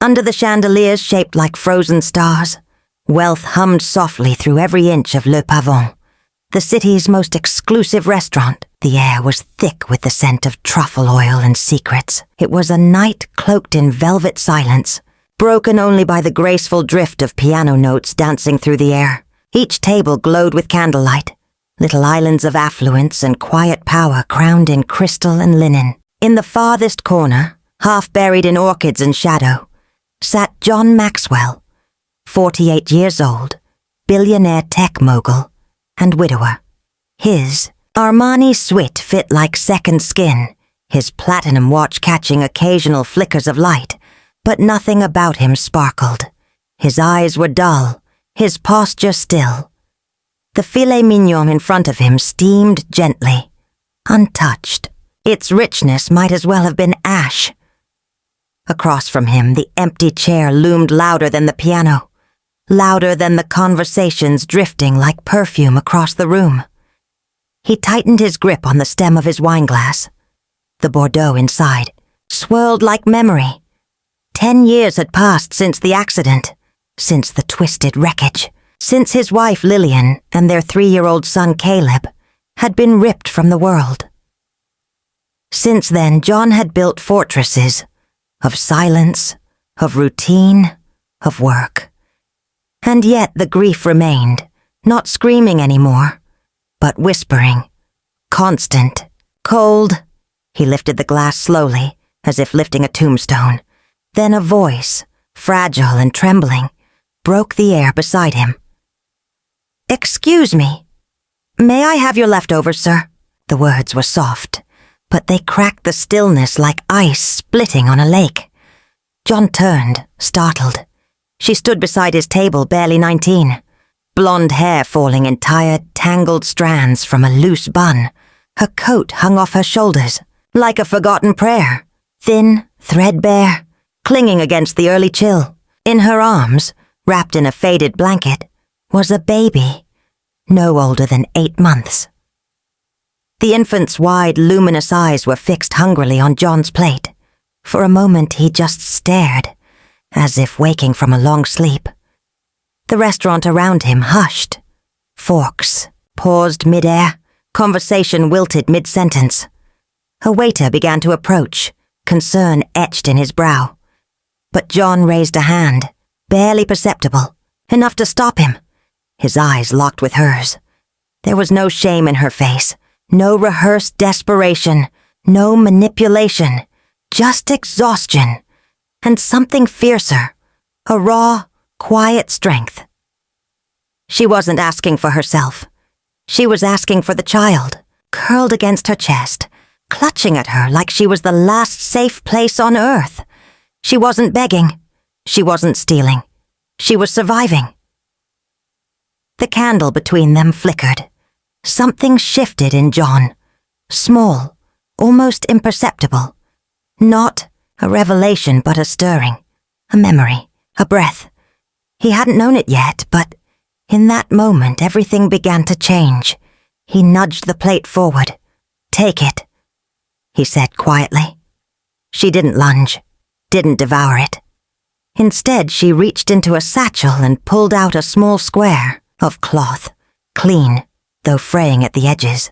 Under the chandeliers shaped like frozen stars, wealth hummed softly through every inch of Le Pavon. The city's most exclusive restaurant. The air was thick with the scent of truffle oil and secrets. It was a night cloaked in velvet silence, broken only by the graceful drift of piano notes dancing through the air. Each table glowed with candlelight, little islands of affluence and quiet power crowned in crystal and linen. In the farthest corner, half buried in orchids and shadow, sat John Maxwell, 48 years old, billionaire tech mogul, and widower. His Armani suite fit like second skin, his platinum watch catching occasional flickers of light, but nothing about him sparkled. His eyes were dull, his posture still. The filet mignon in front of him steamed gently, untouched. Its richness might as well have been ash. Across from him, the empty chair loomed louder than the piano, louder than the conversations drifting like perfume across the room. He tightened his grip on the stem of his wineglass. The Bordeaux inside swirled like memory. 10 years had passed since the accident, since the twisted wreckage, since his wife Lillian and their 3-year-old son Caleb had been ripped from the world. Since then, John had built fortresses of silence, of routine, of work. And yet the grief remained, not screaming anymore, but whispering, constant, cold. He lifted the glass slowly, as if lifting a tombstone. Then a voice, fragile and trembling, broke the air beside him. "Excuse me. May I have your leftovers, sir?" The words were soft, but they cracked the stillness like ice splitting on a lake. John turned, startled. She stood beside his table, barely 19. Blonde hair falling in tired, tangled strands from a loose bun. Her coat hung off her shoulders, like a forgotten prayer, thin, threadbare, clinging against the early chill. In her arms, wrapped in a faded blanket, was a baby, no older than 8 months. The infant's wide, luminous eyes were fixed hungrily on John's plate. For a moment he just stared, as if waking from a long sleep. The restaurant around him hushed. Forks paused mid-air, conversation wilted mid-sentence. A waiter began to approach, concern etched in his brow. But John raised a hand, barely perceptible, enough to stop him. His eyes locked with hers. There was no shame in her face, no rehearsed desperation, no manipulation, just exhaustion, and something fiercer, a raw, quiet strength. She wasn't asking for herself. She was asking for the child, curled against her chest, clutching at her like she was the last safe place on earth. She wasn't begging. She wasn't stealing. She was surviving. The candle between them flickered. Something shifted in John. Small, almost imperceptible. Not a revelation, but a stirring. A memory. A breath. He hadn't known it yet, but in that moment everything began to change. He nudged the plate forward. "Take it," he said quietly. She didn't lunge, didn't devour it. Instead, she reached into a satchel and pulled out a small square of cloth, clean, though fraying at the edges.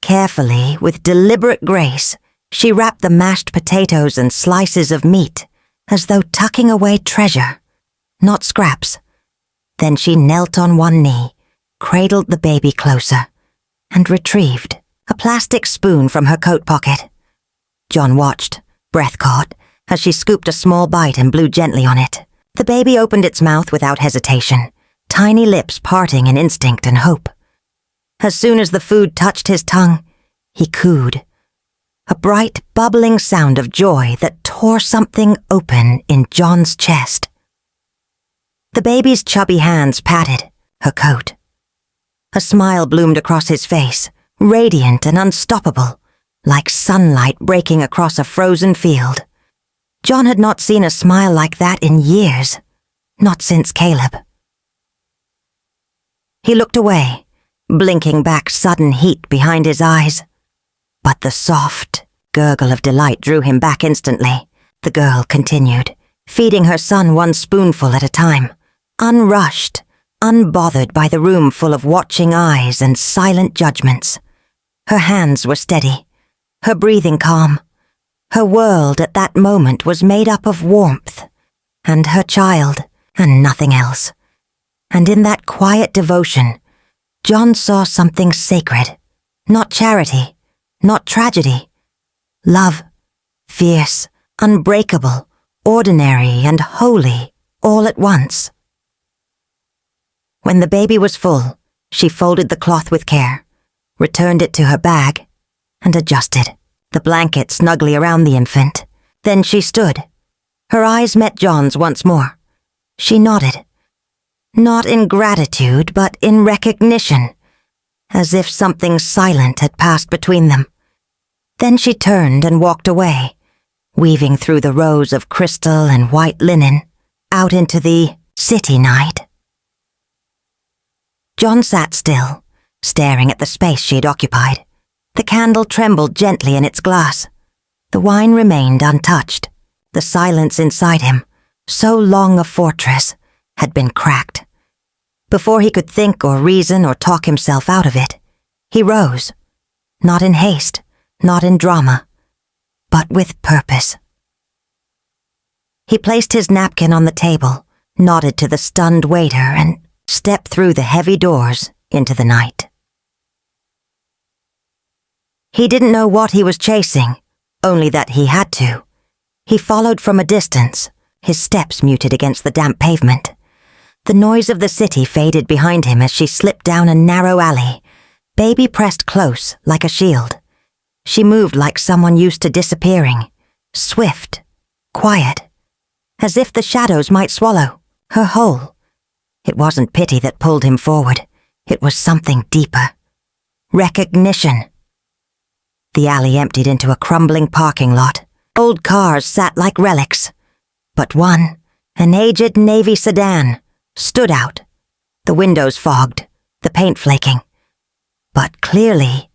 Carefully, with deliberate grace, she wrapped the mashed potatoes and slices of meat, as though tucking away treasure, not scraps. Then she knelt on one knee, cradled the baby closer, and retrieved a plastic spoon from her coat pocket. John watched, breath caught, as she scooped a small bite and blew gently on it. The baby opened its mouth without hesitation, tiny lips parting in instinct and hope. As soon as the food touched his tongue, he cooed, a bright, bubbling sound of joy that tore something open in John's chest. The baby's chubby hands patted her coat. A smile bloomed across his face, radiant and unstoppable, like sunlight breaking across a frozen field. John had not seen a smile like that in years, not since Caleb. He looked away, blinking back sudden heat behind his eyes. But the soft gurgle of delight drew him back instantly. The girl continued, feeding her son one spoonful at a time, unrushed, unbothered by the room full of watching eyes and silent judgments. Her hands were steady, her breathing calm. Her world at that moment was made up of warmth, and her child, and nothing else. And in that quiet devotion, John saw something sacred, not charity, not tragedy. Love, fierce, unbreakable, ordinary and holy, all at once. When the baby was full, she folded the cloth with care, returned it to her bag, and adjusted the blanket snugly around the infant. Then she stood. Her eyes met John's once more. She nodded. Not in gratitude, but in recognition, as if something silent had passed between them. Then she turned and walked away, weaving through the rows of crystal and white linen, out into the city night. John sat still, staring at the space she had occupied. The candle trembled gently in its glass. The wine remained untouched. The silence inside him, so long a fortress, had been cracked. Before he could think or reason or talk himself out of it, he rose, not in haste, not in drama, but with purpose. He placed his napkin on the table, nodded to the stunned waiter, and stepped through the heavy doors into the night. He didn't know what he was chasing, only that he had to. He followed from a distance, his steps muted against the damp pavement. The noise of the city faded behind him as she slipped down a narrow alley, baby pressed close like a shield. She moved like someone used to disappearing, swift, quiet, as if the shadows might swallow her whole. It wasn't pity that pulled him forward. It was something deeper. Recognition. The alley emptied into a crumbling parking lot. Old cars sat like relics. But one, an aged navy sedan, stood out. The windows fogged, the paint flaking. But clearly,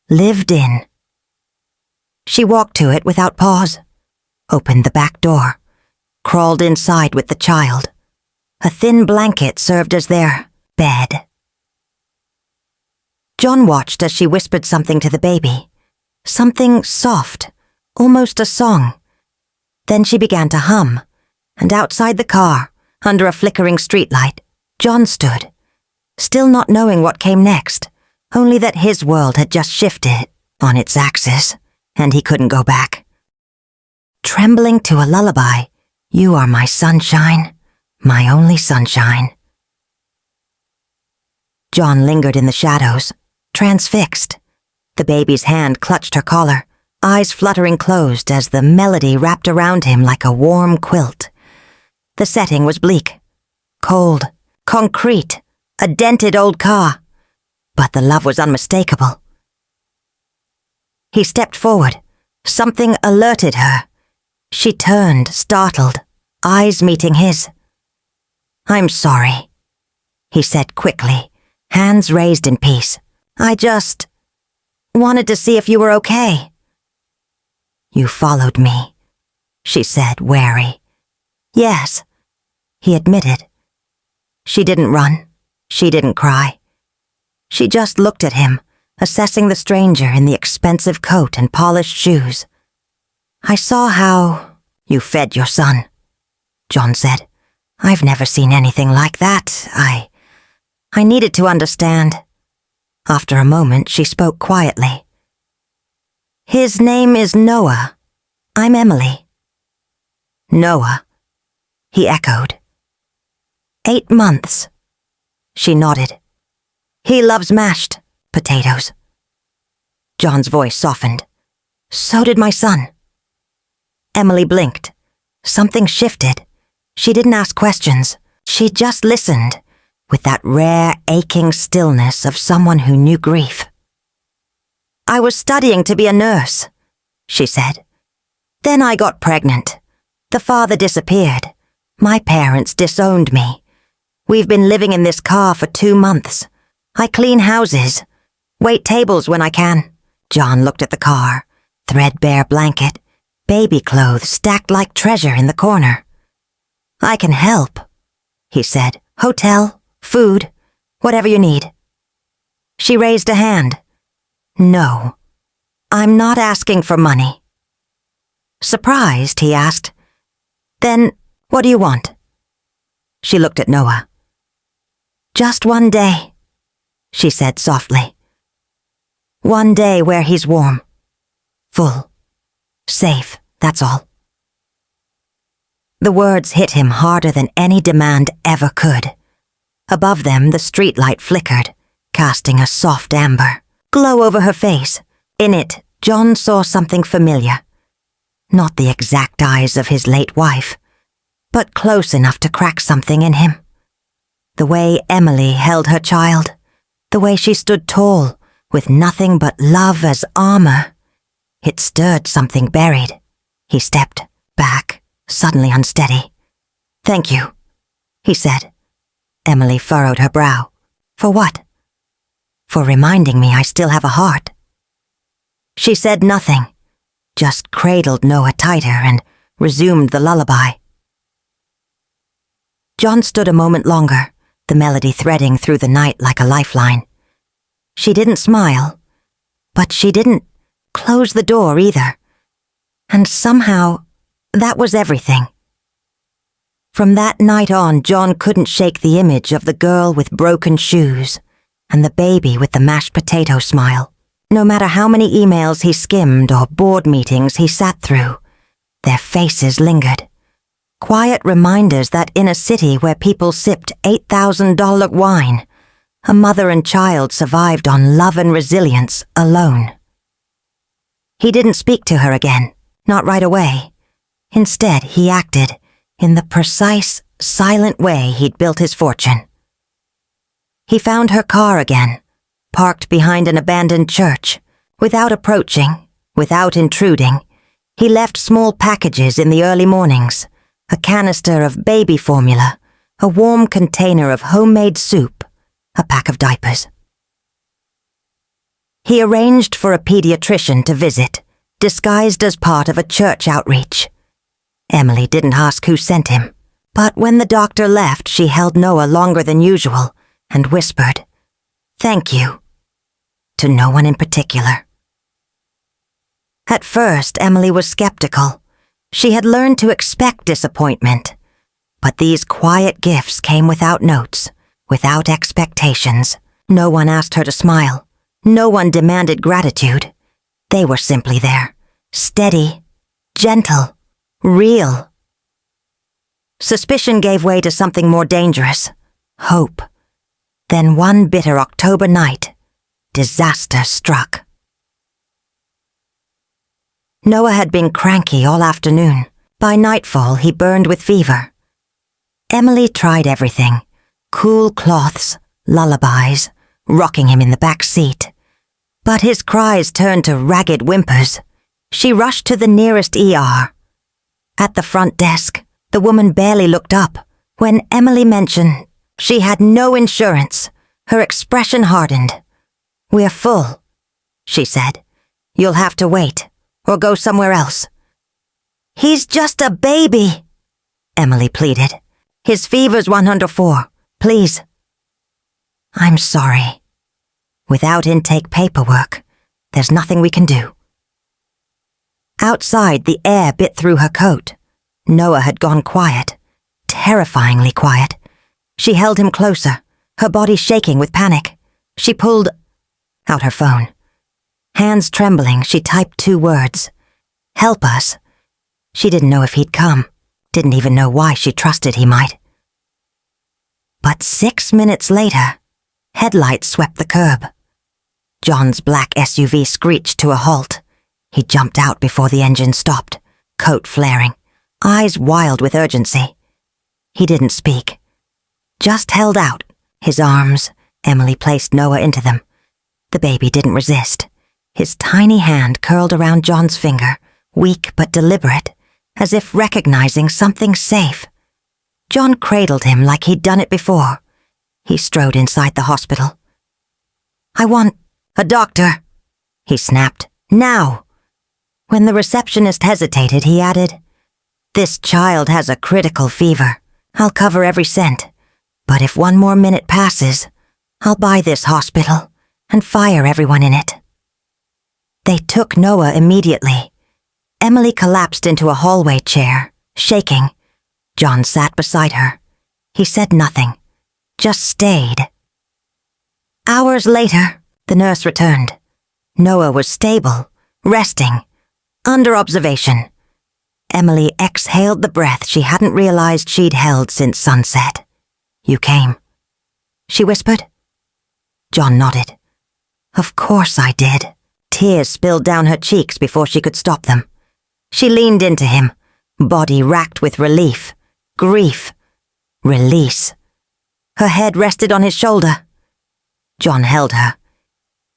lived in. She walked to it without pause, opened the back door, crawled inside with the child. A thin blanket served as their bed. John watched as she whispered something to the baby. Something soft, almost a song. Then she began to hum, and outside the car, under a flickering streetlight, John stood, still not knowing what came next, only that his world had just shifted on its axis, and he couldn't go back. Trembling to a lullaby, "You are my sunshine, my only sunshine." John lingered in the shadows, transfixed. The baby's hand clutched her collar, eyes fluttering closed as the melody wrapped around him like a warm quilt. The setting was bleak, cold, concrete, a dented old car, but the love was unmistakable. He stepped forward. Something alerted her. She turned, startled, eyes meeting his. "I'm sorry," he said quickly, hands raised in peace. "I just wanted to see if you were okay." "You followed me," she said, wary. "Yes," he admitted. She didn't run. She didn't cry. She just looked at him, assessing the stranger in the expensive coat and polished shoes. "I saw how you fed your son," John said. "I've never seen anything like that. I needed to understand." After a moment, she spoke quietly. "His name is Noah. I'm Emily." "Noah," he echoed. 8 months. She nodded. "He loves mashed potatoes." John's voice softened. "So did my son." Emily blinked. Something shifted. She didn't ask questions. She just listened, with that rare, aching stillness of someone who knew grief. "I was studying to be a nurse," she said. "Then I got pregnant. The father disappeared. My parents disowned me. We've been living in this car for 2 months. I clean houses, wait tables when I can." John looked at the car, threadbare blanket, baby clothes stacked like treasure in the corner. I can help, he said. Hotel, food, whatever you need. She raised a hand. No, I'm not asking for money. Surprised, he asked, Then what do you want? She looked at Noah. Just one day, she said softly. One day where he's warm, full, safe, that's all. The words hit him harder than any demand ever could. Above them, the streetlight flickered, casting a soft amber glow over her face. In it, John saw something familiar. Not the exact eyes of his late wife, but close enough to crack something in him. The way Emily held her child, the way she stood tall, with nothing but love as armor. It stirred something buried. He stepped back, suddenly unsteady. Thank you, he said. Emily furrowed her brow. For what? For reminding me I still have a heart. She said nothing, just cradled Noah tighter and resumed the lullaby. John stood a moment longer, the melody threading through the night like a lifeline. She didn't smile, but she didn't close the door either. And somehow, that was everything. From that night on, John couldn't shake the image of the girl with broken shoes and the baby with the mashed potato smile. No matter how many emails he skimmed or board meetings he sat through, their faces lingered. Quiet reminders that in a city where people sipped $8,000 wine, a mother and child survived on love and resilience alone. He didn't speak to her again, not right away. Instead, he acted in the precise, silent way he'd built his fortune. He found her car again, parked behind an abandoned church. Without approaching, without intruding, he left small packages in the early mornings, a canister of baby formula, a warm container of homemade soup, a pack of diapers. He arranged for a pediatrician to visit, disguised as part of a church outreach. Emily didn't ask who sent him, but when the doctor left, she held Noah longer than usual and whispered, "Thank you," to no one in particular. At first, Emily was skeptical. She had learned to expect disappointment, but these quiet gifts came without notes, without expectations. No one asked her to smile. No one demanded gratitude. They were simply there, steady, gentle, real. Suspicion gave way to something more dangerous, hope. Then one bitter October night, disaster struck. Noah had been cranky all afternoon. By nightfall, he burned with fever. Emily tried everything: cool cloths, lullabies, rocking him in the back seat. But his cries turned to ragged whimpers. She rushed to the nearest ER. At the front desk, the woman barely looked up. When Emily mentioned she had no insurance, her expression hardened. "We're full," she said. "You'll have to wait, or go somewhere else." "He's just a baby," Emily pleaded. "His fever's 104. Please." "I'm sorry. Without intake paperwork, there's nothing we can do." Outside, the air bit through her coat. Noah had gone quiet, terrifyingly quiet. She held him closer, her body shaking with panic. She pulled out her phone. Hands trembling, she typed 2 words. "Help us." She didn't know if he'd come, didn't even know why she trusted he might. But 6 minutes later, headlights swept the curb. John's black SUV screeched to a halt. He jumped out before the engine stopped, coat flaring, eyes wild with urgency. He didn't speak, just held out his arms. Emily placed Noah into them. The baby didn't resist. His tiny hand curled around John's finger, weak but deliberate, as if recognizing something safe. John cradled him like he'd done it before. He strode inside the hospital. "I want a doctor," he snapped. "Now." When the receptionist hesitated, he added, "This child has a critical fever. I'll cover every cent. But if one more minute passes, I'll buy this hospital and fire everyone in it." They took Noah immediately. Emily collapsed into a hallway chair, shaking. John sat beside her. He said nothing, just stayed. Hours later, the nurse returned. Noah was stable, resting, under observation. Emily exhaled the breath she hadn't realized she'd held since sunset. "You came," she whispered. John nodded. "Of course I did." Tears spilled down her cheeks before she could stop them. She leaned into him, body racked with relief, grief, release. Her head rested on his shoulder. John held her.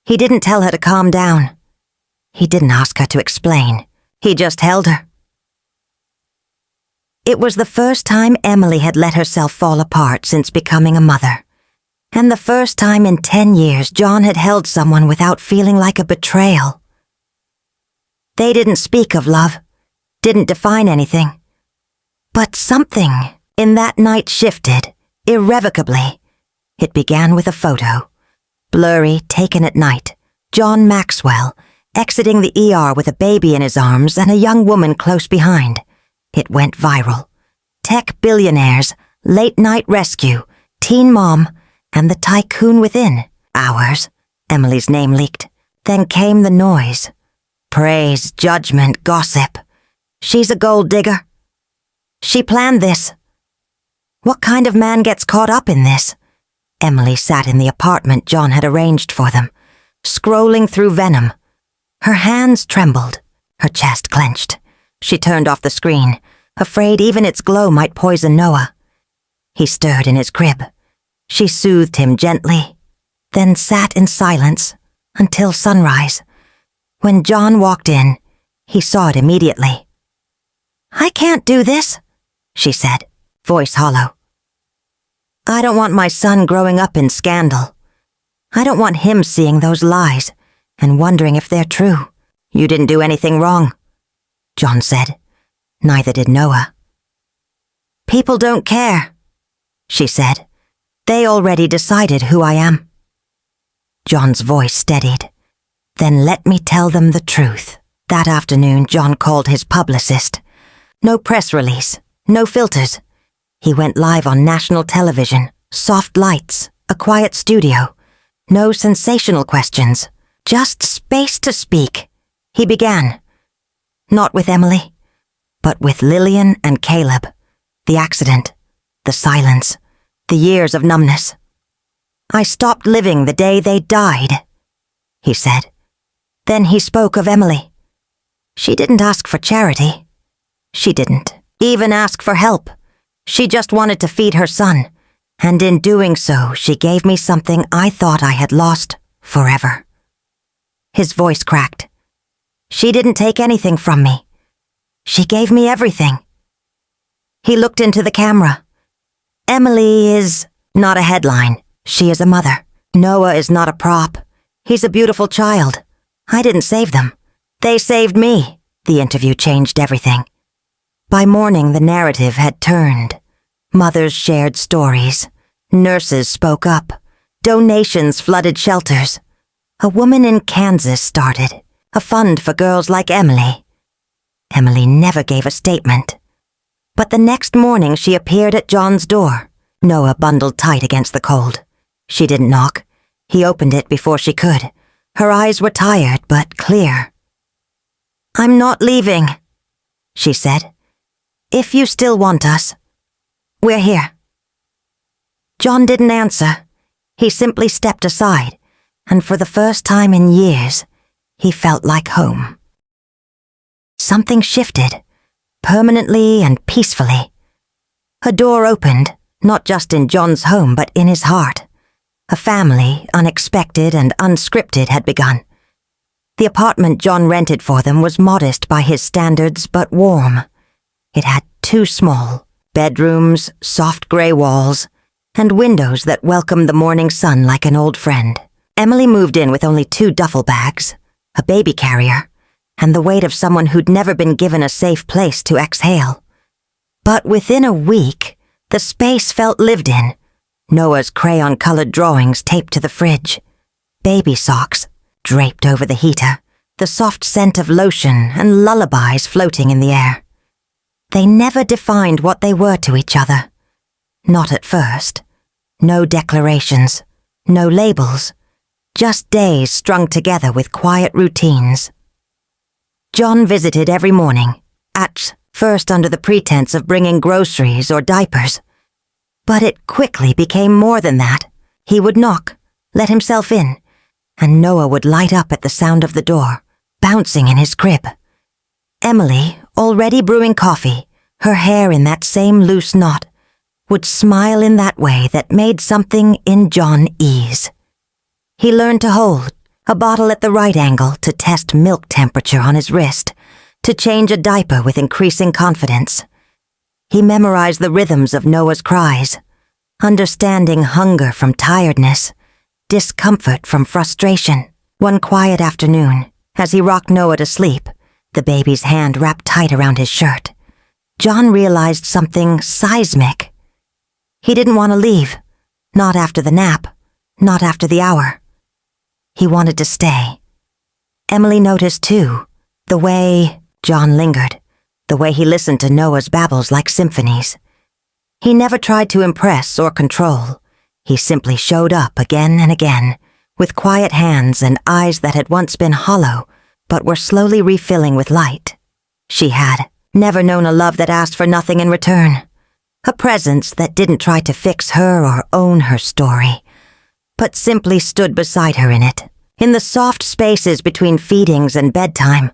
He didn't tell her to calm down. He didn't ask her to explain. He just held her. It was the first time Emily had let herself fall apart since becoming a mother. And the first time in 10 years John had held someone without feeling like a betrayal. They didn't speak of love, didn't define anything. But something in that night shifted, irrevocably. It began with a photo. Blurry, taken at night. John Maxwell, exiting the ER with a baby in his arms and a young woman close behind. It went viral. Tech billionaires, late-night rescue, teen mom, and the tycoon within. Ours. Emily's name leaked. Then came the noise. Praise, judgment, gossip. She's a gold digger. She planned this. What kind of man gets caught up in this? Emily sat in the apartment John had arranged for them, scrolling through Venom. Her hands trembled, her chest clenched. She turned off the screen, afraid even its glow might poison Noah. He stirred in his crib. She soothed him gently, then sat in silence until sunrise. When John walked in, he saw it immediately. "I can't do this," she said, voice hollow. "I don't want my son growing up in scandal. I don't want him seeing those lies and wondering if they're true." "You didn't do anything wrong," John said. Neither did Noah. "People don't care," she said. "They already decided who I am." John's voice steadied. "Then let me tell them the truth." That afternoon, John called his publicist. No press release, no filters. He went live on national television, soft lights, a quiet studio. No sensational questions, just space to speak. He began. Not with Emily, but with Lillian and Caleb. The accident, the silence, the years of numbness. "I stopped living the day they died," he said. Then he spoke of Emily. She didn't ask for charity. She didn't even ask for help. She just wanted to feed her son, and in doing so, she gave me something I thought I had lost forever. His voice cracked. "She didn't take anything from me. She gave me everything." He looked into the camera. "Emily is not a headline. She is a mother. Noah is not a prop. He's a beautiful child. I didn't save them. They saved me." The interview changed everything. By morning, the narrative had turned. Mothers shared stories. Nurses spoke up. Donations flooded shelters. A woman in Kansas started a fund for girls like Emily. Emily never gave a statement. But the next morning, she appeared at John's door. Noah bundled tight against the cold. She didn't knock. He opened it before she could. Her eyes were tired but clear. "I'm not leaving," she said. "If you still want us, we're here." John didn't answer. He simply stepped aside, and for the first time in years, he felt like home. Something shifted, permanently and peacefully. A door opened, not just in John's home but in his heart. A family, unexpected and unscripted, had begun. The apartment John rented for them was modest by his standards but warm. It had 2 small bedrooms, soft gray walls, and windows that welcomed the morning sun like an old friend. Emily moved in with only 2 duffel bags, a baby carrier, and the weight of someone who'd never been given a safe place to exhale. But within a week, The space felt lived in. Noah's crayon-colored drawings taped to the fridge. Baby socks draped over the heater. The soft scent of lotion and lullabies floating in the air. They never defined what they were to each other. Not at first. No declarations. No labels. Just days strung together with quiet routines. John visited every morning, at first under the pretense of bringing groceries or diapers. But it quickly became more than that. He would knock, let himself in, and Noah would light up at the sound of the door, bouncing in his crib. Emily, already brewing coffee, her hair in that same loose knot, would smile in that way that made something in John ease. He learned to hold a bottle at the right angle to test milk temperature on his wrist, to change a diaper with increasing confidence. He memorized the rhythms of Noah's cries, understanding hunger from tiredness, discomfort from frustration. One quiet afternoon, as he rocked Noah to sleep, the baby's hand wrapped tight around his shirt, John realized something seismic. He didn't want to leave, not after the nap, not after the hour. He wanted to stay. Emily noticed, too, the way John lingered, the way he listened to Noah's babbles like symphonies. He never tried to impress or control. He simply showed up again and again, with quiet hands and eyes that had once been hollow, but were slowly refilling with light. She had never known a love that asked for nothing in return, a presence that didn't try to fix her or own her story, but simply stood beside her in it, in the soft spaces between feedings and bedtime.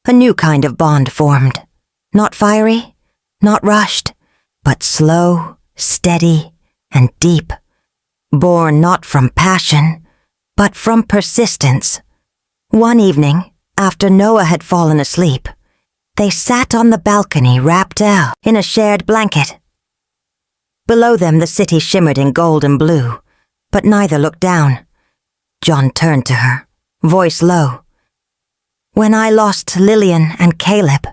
A new kind of bond formed. Not fiery, not rushed, but slow, steady, and deep. Born not from passion, but from persistence. One evening, after Noah had fallen asleep, they sat on the balcony wrapped out in a shared blanket. Below them the city shimmered in gold and blue, but neither looked down. John turned to her, voice low. When I lost Lillian and Caleb,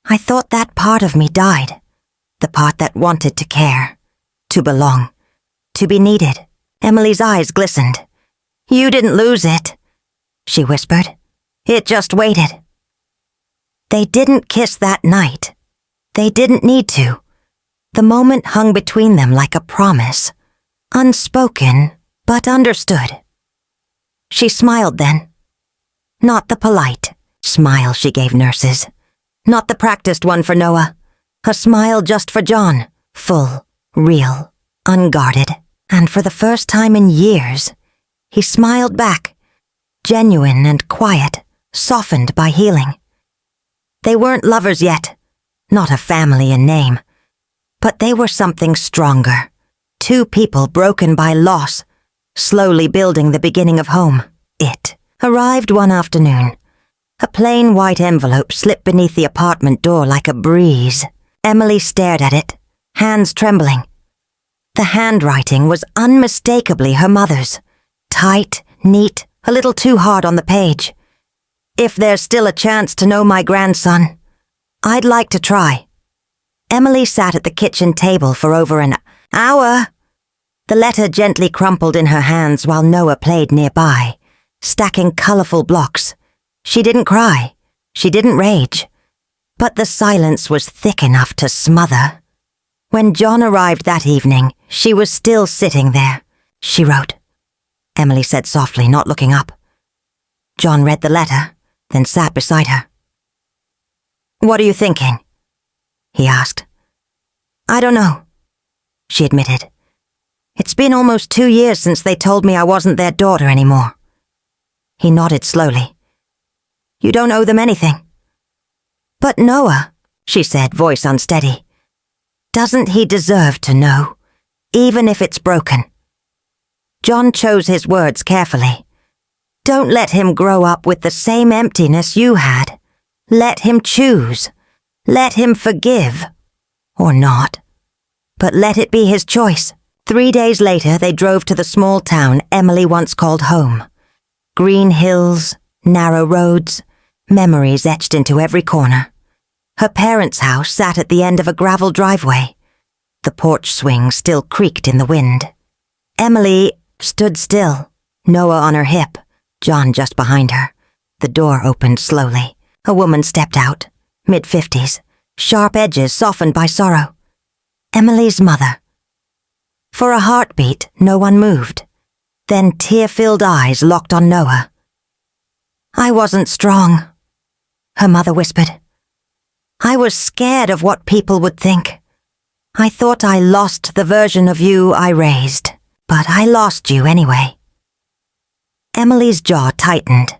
I thought that part of me died, the part that wanted to care, to belong, to be needed. Emily's eyes glistened. You didn't lose it, she whispered. It just waited. They didn't kiss that night. They didn't need to. The moment hung between them like a promise, unspoken but understood. She smiled then. Not the polite smile she gave nurses, not the practiced one for Noah, a smile just for John, full, real, unguarded, and for the first time in years, he smiled back, genuine and quiet, softened by healing. They weren't lovers yet, not a family in name, but they were something stronger, two people broken by loss, slowly building the beginning of home. It arrived one afternoon. A plain white envelope slipped beneath the apartment door like a breeze. Emily stared at it, hands trembling. The handwriting was unmistakably her mother's. Tight, neat, a little too hard on the page. If there's still a chance to know my grandson, I'd like to try. Emily sat at the kitchen table for over an hour. The letter gently crumpled in her hands while Noah played nearby, stacking colorful blocks. She didn't cry. She didn't rage. But the silence was thick enough to smother. When John arrived that evening, she was still sitting there. She wrote, Emily said softly, not looking up. John read the letter, then sat beside her. What are you thinking? He asked. I don't know, she admitted. It's been almost 2 years since they told me I wasn't their daughter anymore. He nodded slowly. You don't owe them anything. But Noah, she said, voice unsteady. Doesn't he deserve to know, even if it's broken? John chose his words carefully. Don't let him grow up with the same emptiness you had. Let him choose. Let him forgive. Or not. But let it be his choice. 3 days later, they drove to the small town Emily once called home. Green hills, narrow roads, memories etched into every corner. Her parents' house sat at the end of a gravel driveway. The porch swing still creaked in the wind. Emily stood still, Noah on her hip, John just behind her. The door opened slowly. A woman stepped out, mid-50s, sharp edges softened by sorrow. Emily's mother. For a heartbeat, no one moved. Then tear-filled eyes locked on Noah. "I wasn't strong," her mother whispered. "I was scared of what people would think. I thought I lost the version of you I raised, but I lost you anyway." Emily's jaw tightened.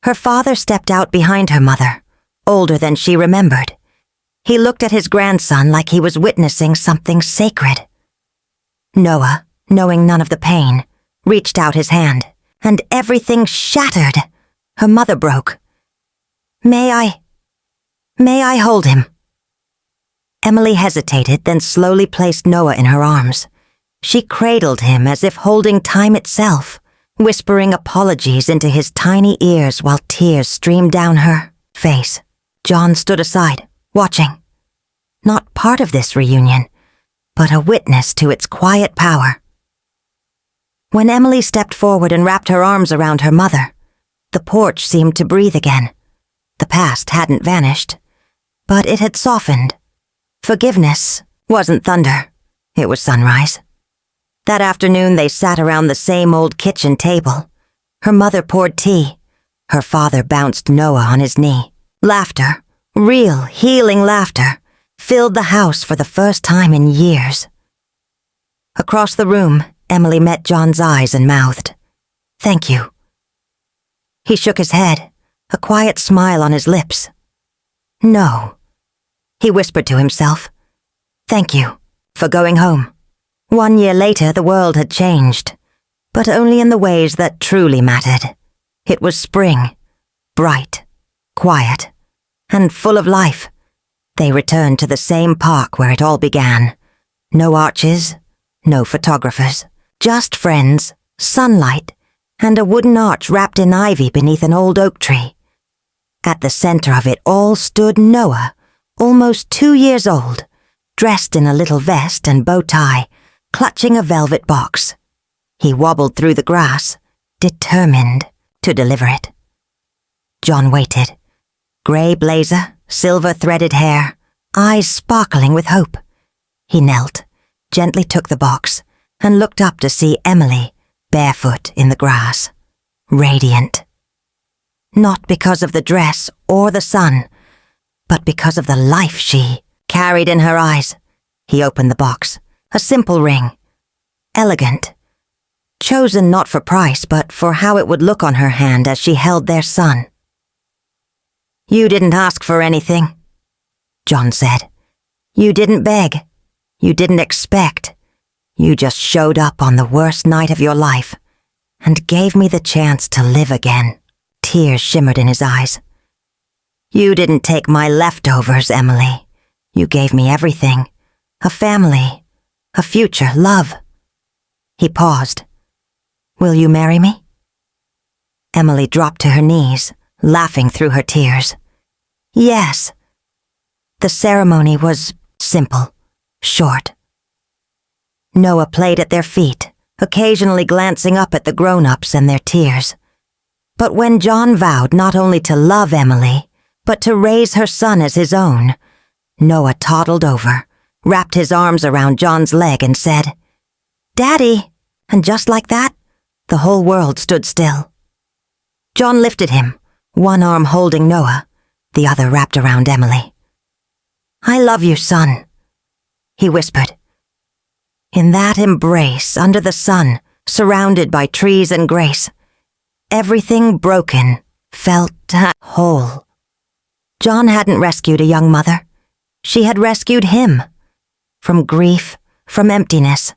Her father stepped out behind her mother, older than she remembered. He looked at his grandson like he was witnessing something sacred. Noah, knowing none of the pain, reached out his hand, and everything shattered. Her mother broke. May I hold him?" Emily hesitated, then slowly placed Noah in her arms. She cradled him as if holding time itself, whispering apologies into his tiny ears while tears streamed down her face. John stood aside, watching. Not part of this reunion, but a witness to its quiet power. When Emily stepped forward and wrapped her arms around her mother, the porch seemed to breathe again. The past hadn't vanished, but it had softened. Forgiveness wasn't thunder, it was sunrise. That afternoon they sat around the same old kitchen table. Her mother poured tea. Her father bounced Noah on his knee. Laughter, real, healing laughter, filled the house for the first time in years. Across the room, Emily met John's eyes and mouthed, "Thank you." He shook his head, a quiet smile on his lips. "No," he whispered to himself. "Thank you for going home." 1 year later, the world had changed, but only in the ways that truly mattered. It was spring, bright, quiet, and full of life. They returned to the same park where it all began. No arches, no photographers, just friends, sunlight, and a wooden arch wrapped in ivy beneath an old oak tree. At the center of it all stood Noah, almost 2 years old, dressed in a little vest and bow tie, clutching a velvet box. He wobbled through the grass, determined to deliver it. John waited. Gray blazer, silver-threaded hair, eyes sparkling with hope. He knelt, gently took the box, and looked up to see Emily, barefoot in the grass, radiant. Not because of the dress or the sun, but because of the life she carried in her eyes. He opened the box, a simple ring, elegant, chosen not for price but for how it would look on her hand as she held their son. "You didn't ask for anything," John said. "You didn't beg. You didn't expect. You just showed up on the worst night of your life and gave me the chance to live again." Tears shimmered in his eyes. "You didn't take my leftovers, Emily. You gave me everything. A family, a future, love." He paused. "Will you marry me?" Emily dropped to her knees, laughing through her tears. "Yes." The ceremony was simple, short. Noah played at their feet, occasionally glancing up at the grown-ups and their tears. But when John vowed not only to love Emily, but to raise her son as his own, Noah toddled over, wrapped his arms around John's leg and said, "Daddy!" And just like that, the whole world stood still. John lifted him, one arm holding Noah, the other wrapped around Emily. "I love you, son," he whispered. In that embrace, under the sun, surrounded by trees and grace, everything broken felt whole. John hadn't rescued a young mother. She had rescued him. From grief, from emptiness,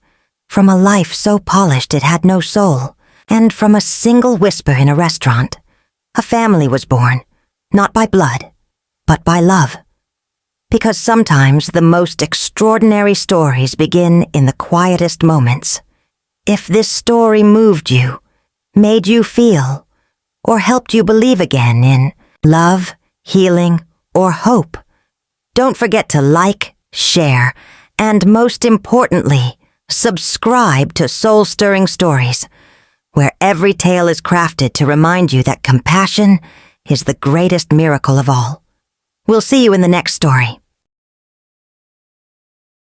from a life so polished it had no soul, and from a single whisper in a restaurant, a family was born, not by blood, but by love. Because sometimes the most extraordinary stories begin in the quietest moments. If this story moved you, made you feel, or helped you believe again in love, healing, or hope, don't forget to like, share, And most importantly, subscribe to Soul Stirring Stories, where every tale is crafted to remind you that compassion is the greatest miracle of all. We'll see you in the next story.